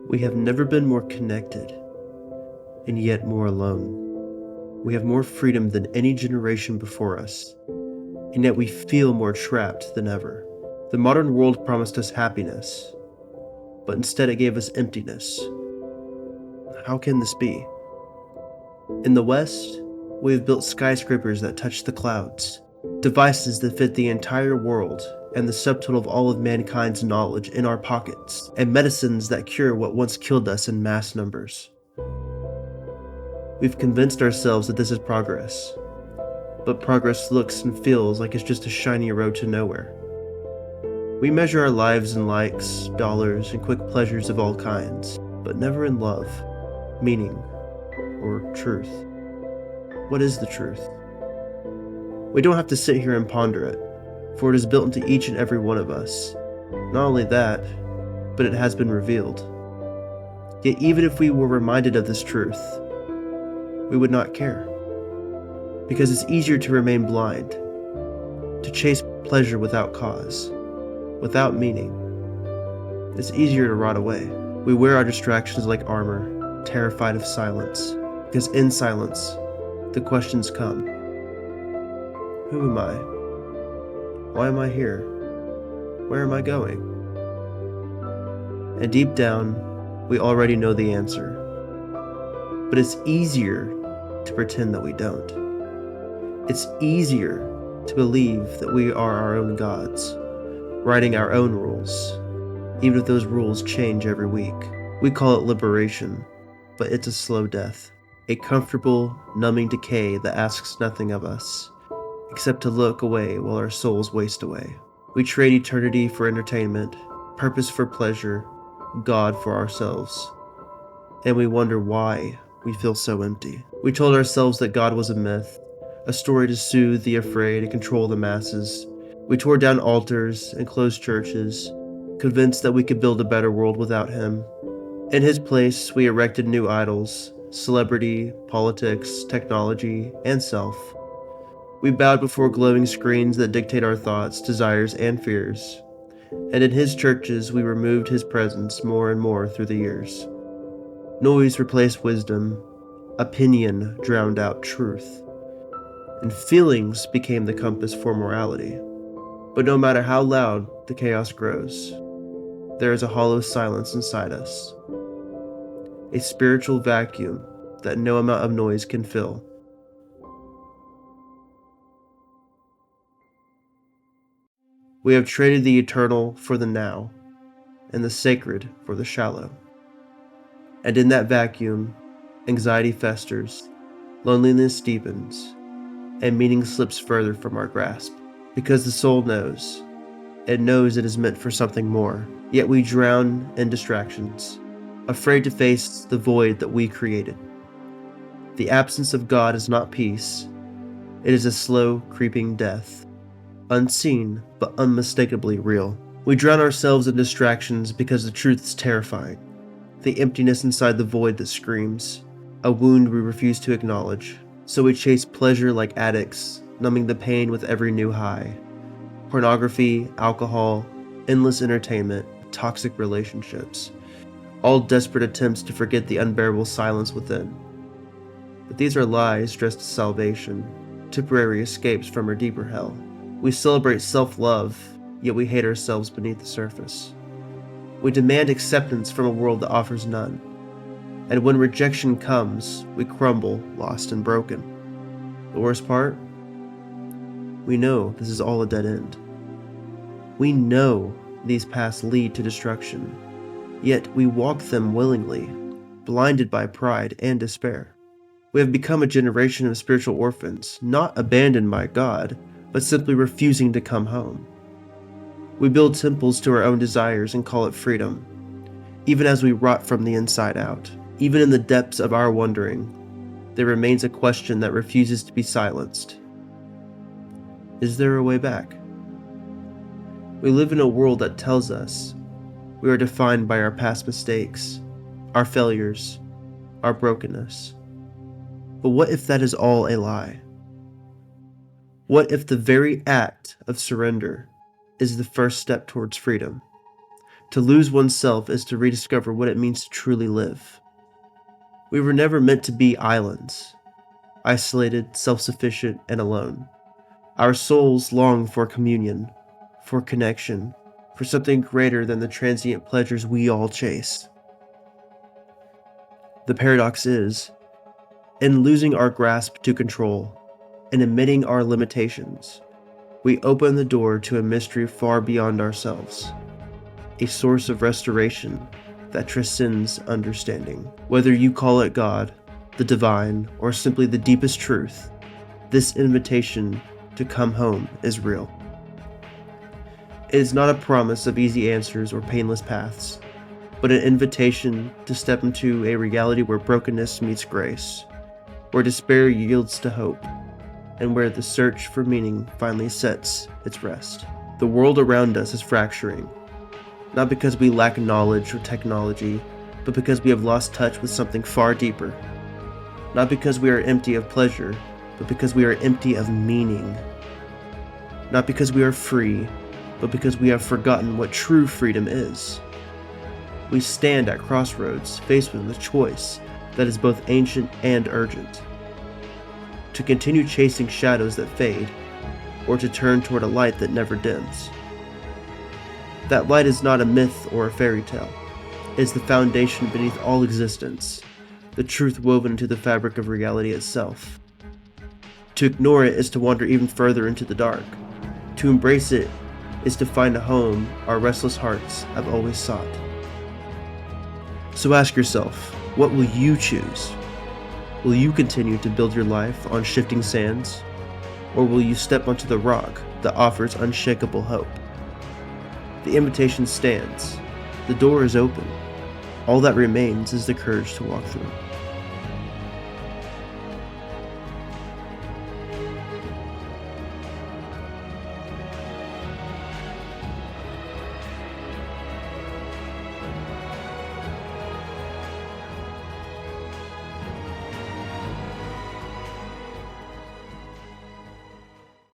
We have never been more connected, and yet more alone. We have more freedom than any generation before us, and yet we feel more trapped than ever. The modern world promised us happiness, but instead it gave us emptiness. How can this be? In the West, we have built skyscrapers that touch the clouds, devices that fit the entire world and the subtotal of all of mankind's knowledge in our pockets, and medicines that cure what once killed us in mass numbers. We've convinced ourselves that this is progress, but progress looks and feels like it's just a shiny road to nowhere. We measure our lives in likes, dollars, and quick pleasures of all kinds, but never in love, meaning, or truth. What is the truth? We don't have to sit here and ponder it, for it is built into each and every one of us. Not only that, but it has been revealed. Yet even if we were reminded of this truth, we would not care. Because it's easier to remain blind, to chase pleasure without cause, without meaning. It's easier to rot away. We wear our distractions like armor, terrified of silence, because in silence, the questions come. Who am I? Why am I here? Where am I going? And deep down, we already know the answer. But it's easier to pretend that we don't. It's easier to believe that we are our own gods, writing our own rules, even if those rules change every week. We call it liberation, but it's a slow death, a comfortable, numbing decay that asks nothing of us, except to look away while our souls waste away. We trade eternity for entertainment, purpose for pleasure, God for ourselves, and we wonder why we feel so empty. We told ourselves that God was a myth, a story to soothe the afraid and control the masses. We tore down altars and closed churches, convinced that we could build a better world without Him. In His place, we erected new idols, celebrity, politics, technology, and self. We bowed before glowing screens that dictate our thoughts, desires, and fears. And in His churches, we removed His presence more and more through the years. Noise replaced wisdom, opinion drowned out truth, and feelings became the compass for morality. But no matter how loud the chaos grows, there is a hollow silence inside us, a spiritual vacuum that no amount of noise can fill. We have traded the eternal for the now, and the sacred for the shallow. And in that vacuum, anxiety festers, loneliness deepens, and meaning slips further from our grasp. Because the soul knows. It knows it is meant for something more, yet we drown in distractions, afraid to face the void that we created. The absence of God is not peace. It is a slow, creeping death, unseen but unmistakably real. We drown ourselves in distractions because the truth is terrifying. The emptiness inside the void that screams, a wound we refuse to acknowledge. So we chase pleasure like addicts, numbing the pain with every new high. Pornography, alcohol, endless entertainment, toxic relationships, all desperate attempts to forget the unbearable silence within. But these are lies dressed as salvation, temporary escapes from our deeper hell. We celebrate self-love, yet we hate ourselves beneath the surface. We demand acceptance from a world that offers none. And when rejection comes, we crumble, lost and broken. The worst part? We know this is all a dead end. We know these paths lead to destruction, yet we walk them willingly, blinded by pride and despair. We have become a generation of spiritual orphans, not abandoned by God, but simply refusing to come home. We build temples to our own desires and call it freedom, even as we rot from the inside out. Even in the depths of our wondering, there remains a question that refuses to be silenced. Is there a way back? We live in a world that tells us we are defined by our past mistakes, our failures, our brokenness. But what if that is all a lie? What if the very act of surrender is the first step towards freedom? To lose oneself is to rediscover what it means to truly live. We were never meant to be islands, isolated, self-sufficient, and alone. Our souls long for communion, for connection, for something greater than the transient pleasures we all chase. The paradox is, in losing our grasp to control and admitting our limitations, we open the door to a mystery far beyond ourselves, a source of restoration that transcends understanding. Whether you call it God, the divine, or simply the deepest truth, this invitation to come home is real. It is not a promise of easy answers or painless paths, but an invitation to step into a reality where brokenness meets grace, where despair yields to hope, and where the search for meaning finally sets its rest. The world around us is fracturing, not because we lack knowledge or technology, but because we have lost touch with something far deeper. Not because we are empty of pleasure, but because we are empty of meaning. Not because we are free, but because we have forgotten what true freedom is. We stand at crossroads, faced with a choice that is both ancient and urgent. To continue chasing shadows that fade, or to turn toward a light that never dims. That light is not a myth or a fairy tale. It is the foundation beneath all existence, the truth woven into the fabric of reality itself. To ignore it is to wander even further into the dark. To embrace it is to find a home our restless hearts have always sought. So ask yourself, what will you choose? Will you continue to build your life on shifting sands? Or will you step onto the rock that offers unshakable hope? The invitation stands. The door is open. All that remains is the courage to walk through.